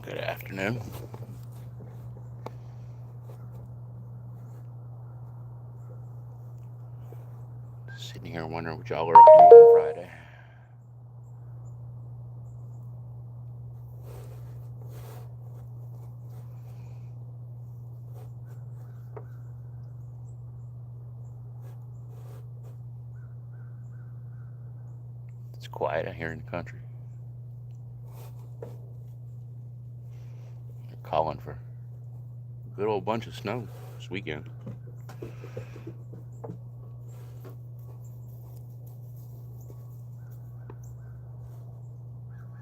Good afternoon. Sitting here wondering what y'all are up to on Friday. It's quiet out here in the country. They're calling for a good old bunch of snow this weekend.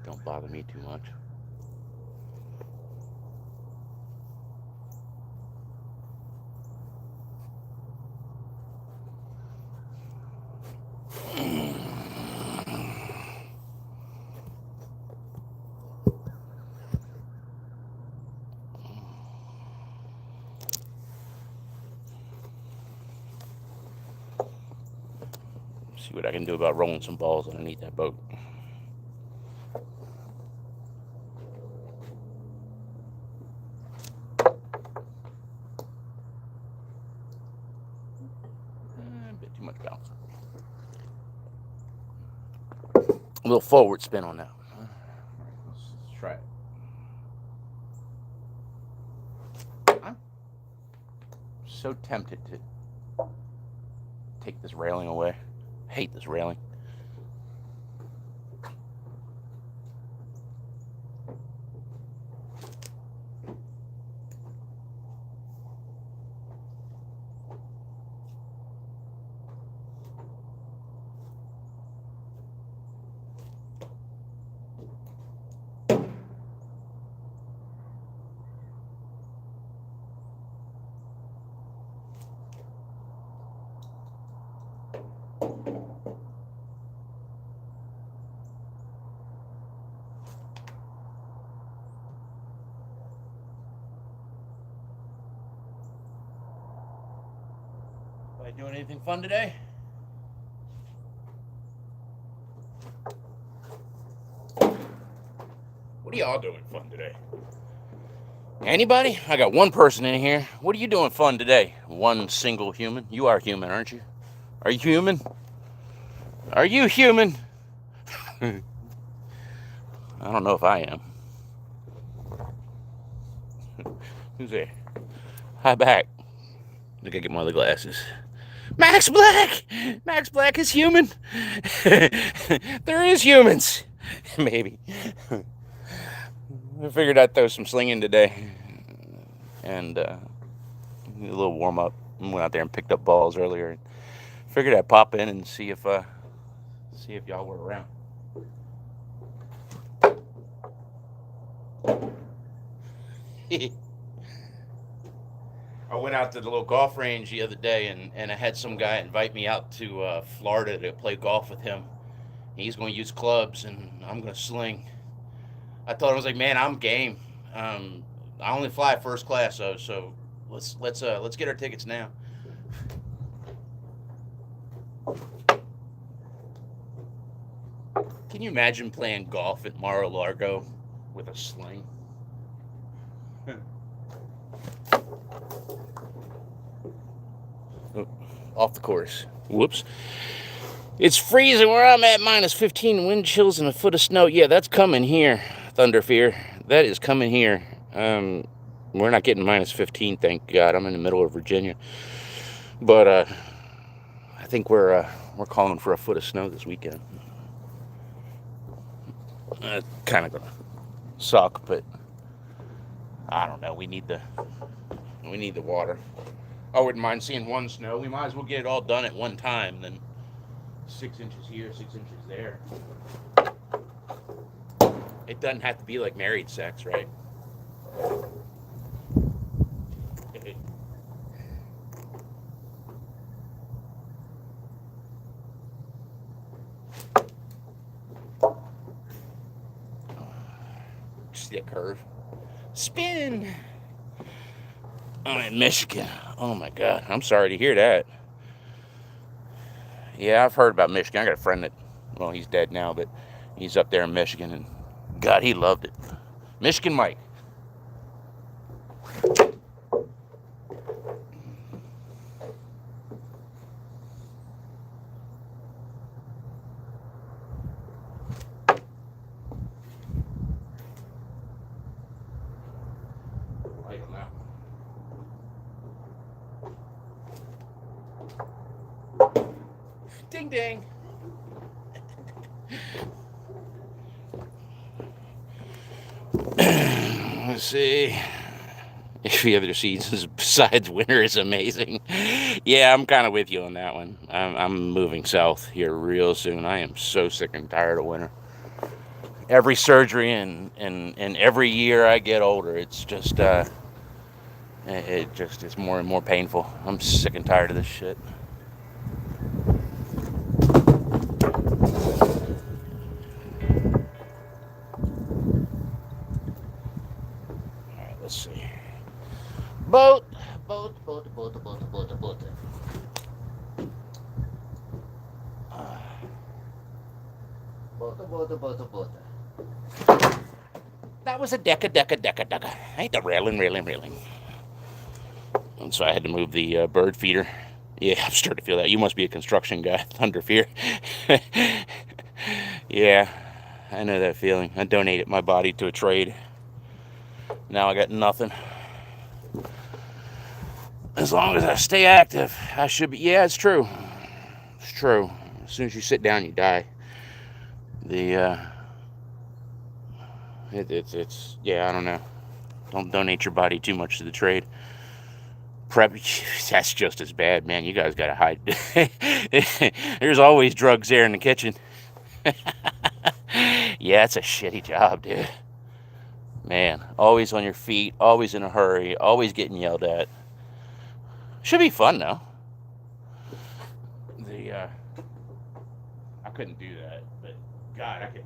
Don't bother me too much. See what I can do about rolling some balls underneath that boat. A bit too much bounce. A little forward spin on that. Let's try it. I'm so tempted to take this railing away. I hate this railing. Doing anything fun today? What are y'all doing fun today? Anybody? I got one person in here. What are you doing fun today? One single human? You are human, aren't you? Are you human? Are you human? I don't know if I am. Who's there? Hi back. I gotta get my other glasses. Max Black! Max Black is human. There is humans. Maybe. I figured I'd throw some slinging today. And a little warm up. I went out there and picked up balls earlier. Figured I'd pop in and see if y'all were around. I went out to the little golf range the other day, and I had some guy invite me out to Florida to play golf with him. He's going to use clubs, and I'm going to sling. I told him, I was like, man, I'm game. I only fly first class, so let's get our tickets now. Can you imagine playing golf at Mar-a-Lago with a sling? Off the course. Whoops. It's freezing where I'm at, minus 15 wind chills and a foot of snow. Yeah, that's coming here, Thunderfear. That is coming here. We're not getting minus 15, thank God. I'm in the middle of Virginia. But I think we're calling for a foot of snow this weekend. Kind of gonna suck, but I don't know. We need the water. I wouldn't mind seeing one snow. We might as well get it all done at one time than 6 inches here, 6 inches there. It doesn't have to be like married sex, right? See a curve. Spin! I'm in Michigan. Oh my God. I'm sorry to hear that. Yeah, I've heard about Michigan. I got a friend that, well, he's dead now, but he's up there in Michigan, and God, he loved it. Michigan Mike. ding. Let's see. Every other season besides winter is amazing. Yeah, I'm kind of with you on that one. I'm moving south here real soon. I am so sick and tired of winter. Every surgery and every year I get older, it's just it just is more and more painful. I'm sick and tired of this shit. All right, let's see. Boat. That was a deca. I hate the railing. And so I had to move the bird feeder. Yeah, I'm starting to feel that. You must be a construction guy, Thunder Fear. Yeah, I know that feeling. I donated my body to a trade. Now I got nothing. As long as I stay active, I should be. Yeah, it's true. It's true. As soon as you sit down, you die. It's yeah. I don't know. Don't donate your body too much to the trade. Prep, that's just as bad, man. You guys gotta hide. There's always drugs there in the kitchen. Yeah, it's a shitty job, dude. Man, always on your feet, always in a hurry, always getting yelled at. Should be fun though. I couldn't do that, but God, I could.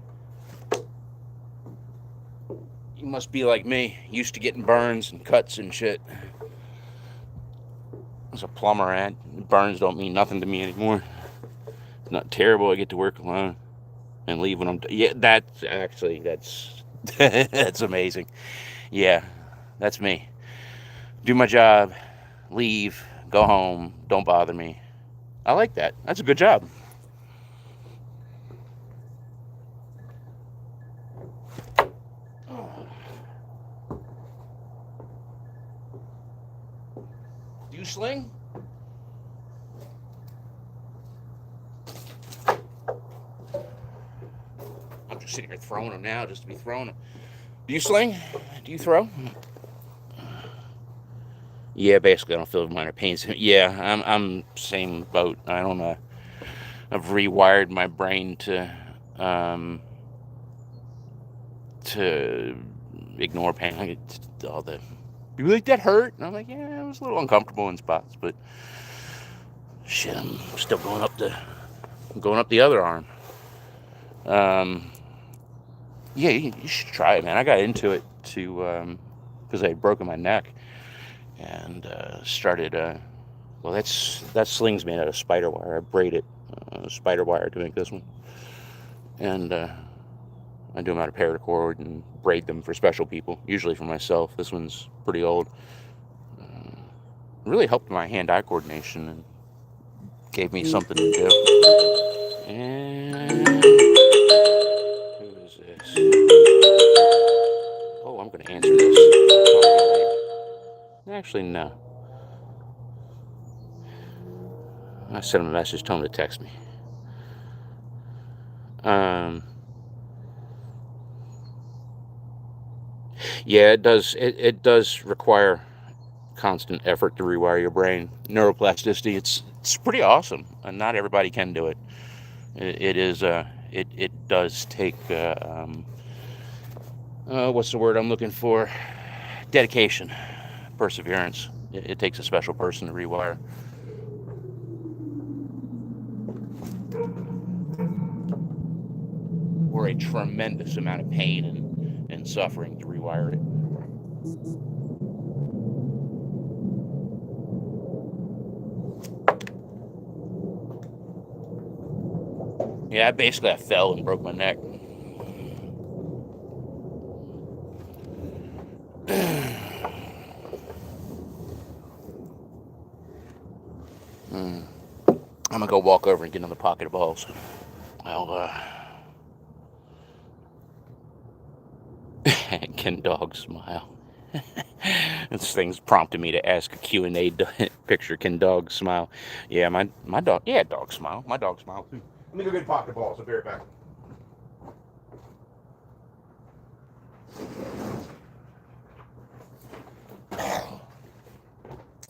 You must be like me, used to getting burns and cuts and shit. As a plumber, burns don't mean nothing to me anymore. It's not terrible. I get to work alone and leave when I'm. Yeah, that's actually that's amazing. Yeah, that's me. Do my job, leave, go home. Don't bother me. I like that. That's a good job. Do you sling? I'm just sitting here throwing them now, just to be throwing them. Do you sling? Do you throw? Yeah, basically, I don't feel minor pains. Yeah, I'm same boat. I don't. I've rewired my brain to ignore pain. Like all the people like that hurt, and I'm like, yeah, it was a little uncomfortable in spots, but shit, I'm still going up the other arm. Yeah, you should try it, man. I got into it because I had broken my neck and started. Well, that sling's made out of spider wire. I braided spider wire to make this one, and I do them out of paracord and braid them for special people, usually for myself. This one's pretty old. It really helped my hand-eye coordination and gave me something to do. And who is this? Oh, I'm going to answer this. Actually, no. I sent him a message, told him to text me. Yeah, it does. It does require constant effort to rewire your brain. Neuroplasticity. It's pretty awesome, and not everybody can do it. It is. It does take. What's the word I'm looking for? Dedication, perseverance. It takes a special person to rewire. Or a tremendous amount of pain and suffering to rewire it. Yeah, basically I fell and broke my neck. I'm gonna go walk over and get another pocket of balls. I'll Ken Dog smile. This thing's prompted me to ask a Q&A picture. Can dogs smile? Yeah, my dog. Yeah, dog smile. My dog smile too. Let me go get pocket balls. I'll be right back.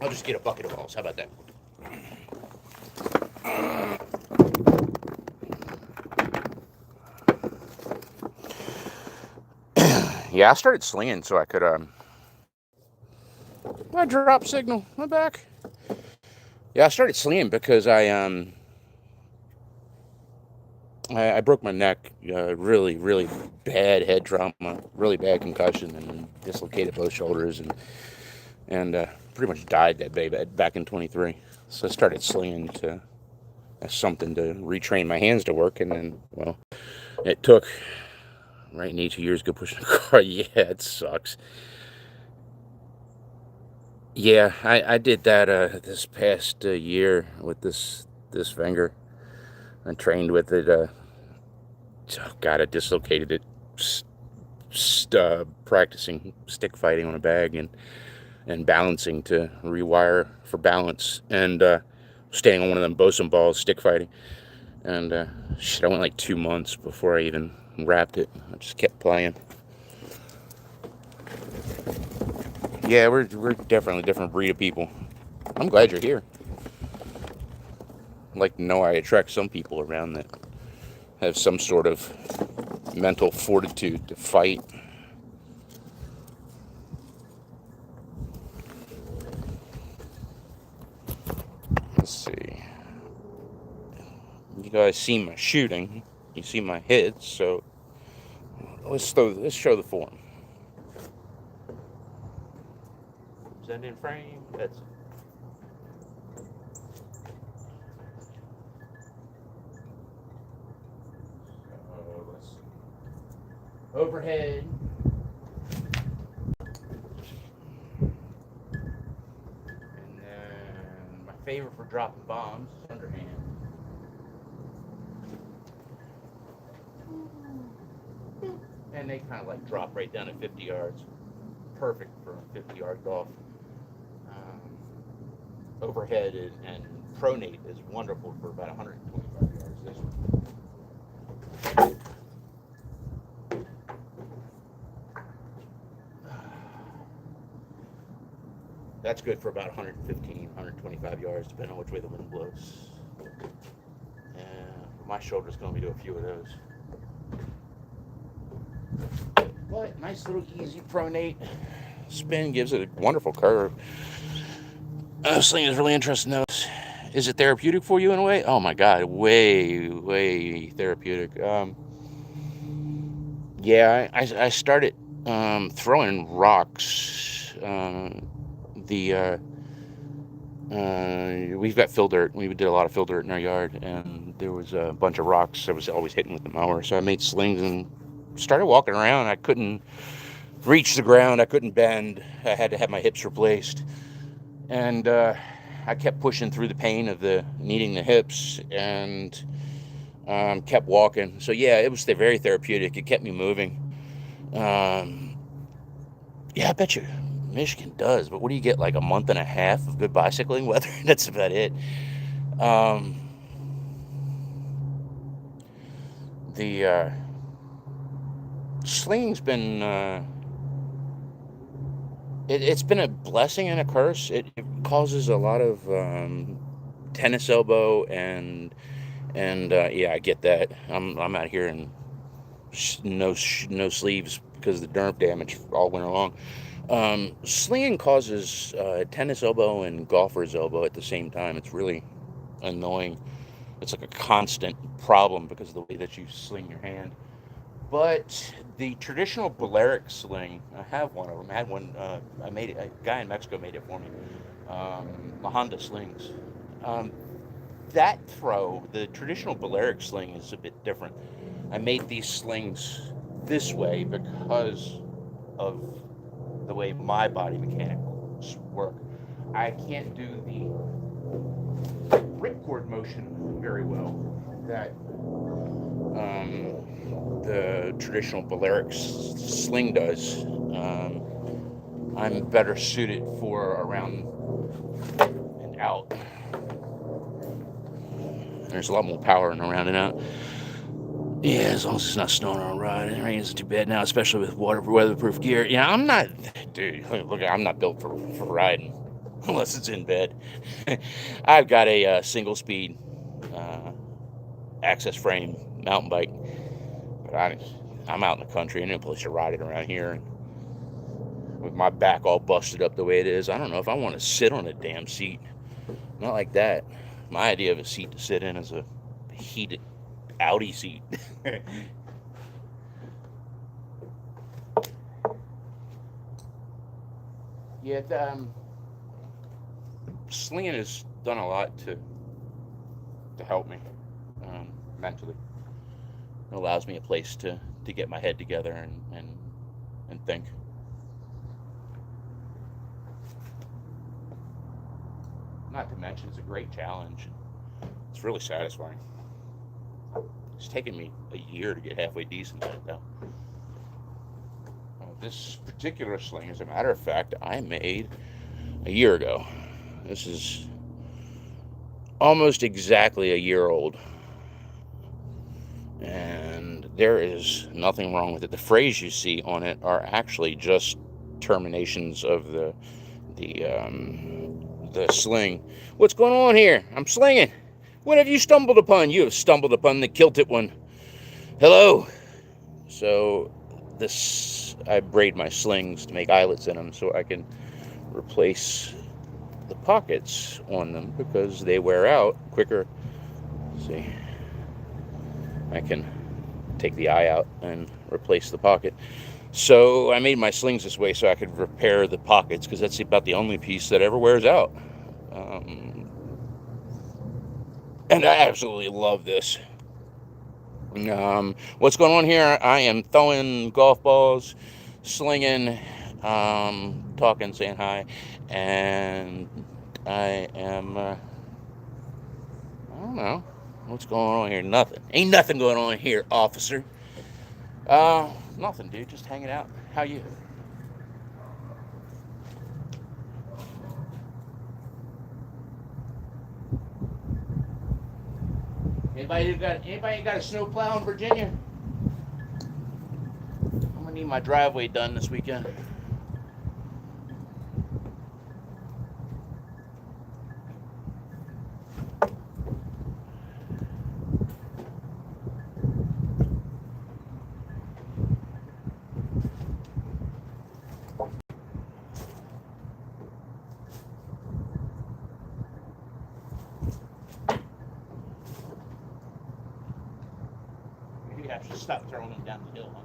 I'll just get a bucket of balls. How about that? Yeah, I started slinging so I could my drop signal, my back. Yeah, I started slinging because I broke my neck, really bad head trauma, really bad concussion, and dislocated both shoulders, and pretty much died that day back in 23. So I started slinging to as something to retrain my hands to work, and then, well, it took right in 2 years to go pushing a car. Yeah, it sucks. Yeah, I did that this past year with this finger. I trained with it. Oh God, I dislocated it. Practicing stick fighting on a bag and balancing to rewire for balance, and standing on one of them bosun balls, stick fighting. And shit, I went like 2 months before I even wrapped it. I just kept playing. Yeah, we're definitely a different breed of people. I'm glad you're here. I'd like to know I attract some people around that have some sort of mental fortitude to fight. Let's see. You guys see my shooting. You see my hits. So let's show the form. Send in frame. That's it. Let's see. Overhead. And then my favorite for dropping bombs is underhand. And they kind of like drop right down at 50 yards. Perfect for a 50-yard golf. Overhead and pronate is wonderful for about 125 yards. This one. That's good for about 115, 125 yards, depending on which way the wind blows. And my shoulder's going to be do a few of those. But nice little easy pronate. Spin gives it a wonderful curve. Sling is really interesting to notice. Is it therapeutic for you in a way? Oh my God, way therapeutic. Yeah, I started throwing rocks. We've got fill dirt. We did a lot of fill dirt in our yard, and there was a bunch of rocks I was always hitting with the mower. So I made slings and started walking around. I couldn't reach the ground. I couldn't bend. I had to have my hips replaced, and I kept pushing through the pain of the needing the hips, and kept walking. So yeah, it was very therapeutic. It kept me moving. Yeah, I bet you Michigan does, but what do you get, like a month and a half of good bicycling weather? That's about it. The sling's been it's been a blessing and a curse. It causes a lot of tennis elbow and yeah, I get that. I'm out here in no sleeves because of the nerve damage all winter long. Slinging causes tennis elbow and golfer's elbow at the same time. It's really annoying. It's like a constant problem because of the way that you sling your hand. But the traditional Balearic sling, I have one of them. I had one. I made it. A guy in Mexico made it for me. La Honda slings. Um, that throw, the traditional Balearic sling, is a bit different. I made these slings this way because of the way my body mechanics work. I can't do the ripcord motion very well that the traditional Balearic sling does. I'm better suited for around and out. There's a lot more power in around and out. Yeah, as long as it's not snowing on a ride, it rains too bad now, especially with weatherproof gear. Yeah, I'm not, dude. Look, I'm not built for riding unless it's in bed. I've got a single speed uh, access frame mountain bike, but I'm out in the country. Ain't no place to ride it around here. And with my back all busted up the way it is, I don't know if I want to sit on a damn seat. Not like that. My idea of a seat to sit in is a heated Audi seat. Yeah, slinging has done a lot to help me mentally. It allows me a place to get my head together and think. Not to mention, it's a great challenge. It's really satisfying. It's taken me a year to get halfway decent at it, though. This particular sling, as a matter of fact, I made a year ago. This is almost exactly a year old. And there is nothing wrong with it. The frays you see on it are actually just terminations of the sling. What's going on here? I'm slinging. What have you stumbled upon? You have stumbled upon the kilted one. Hello. So I braid my slings to make eyelets in them so I can replace the pockets on them because they wear out quicker. See, I can take the eye out and replace the pocket. So I made my slings this way so I could repair the pockets because that's about the only piece that ever wears out. And I absolutely love this. What's going on here? I am throwing golf balls, slinging, talking, saying hi, and I am, I don't know, what's going on here? Nothing. Ain't nothing going on here, officer. Nothing, dude, just hanging out. How you? Anybody got a snow plow in Virginia? I'm gonna need my driveway done this weekend. Maybe I should stop throwing them down the hill, huh?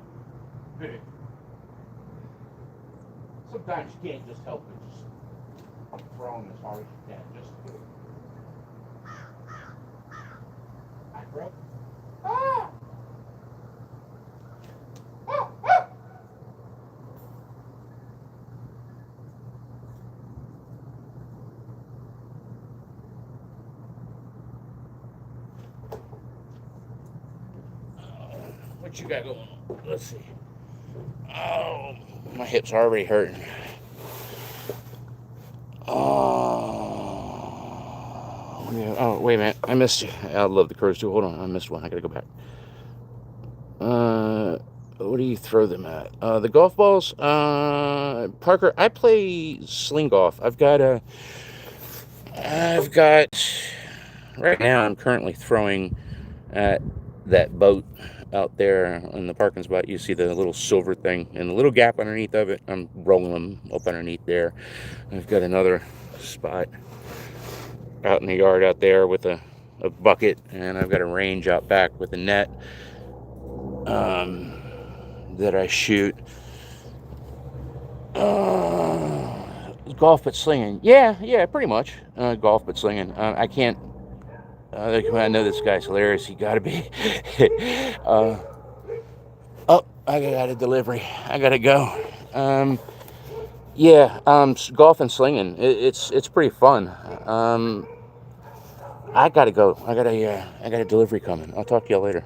Sometimes you can't just help it. Just throw them as hard as you can. Just do it. I broke. Ah! What you got going on? Let's see. Oh, my hips are already hurting. Oh, wait a minute. I missed you. I love the curves too. Hold on. I missed one. I gotta go back. What do you throw them at? The golf balls? Parker, I play sling golf. Right now I'm currently throwing at that boat out there in the parking spot. You see the little silver thing and the little gap underneath of it. I'm rolling them up underneath there. I've got another spot out in the yard out there with a bucket, and I've got a range out back with a net that I shoot. Golf but slinging. Yeah, pretty much. Golf but slinging. I can't. I know this guy's hilarious. He gotta be. Oh, I got a delivery. I gotta go. Golf and slinging. It's pretty fun. I gotta go. I got a delivery coming. I'll talk to you later.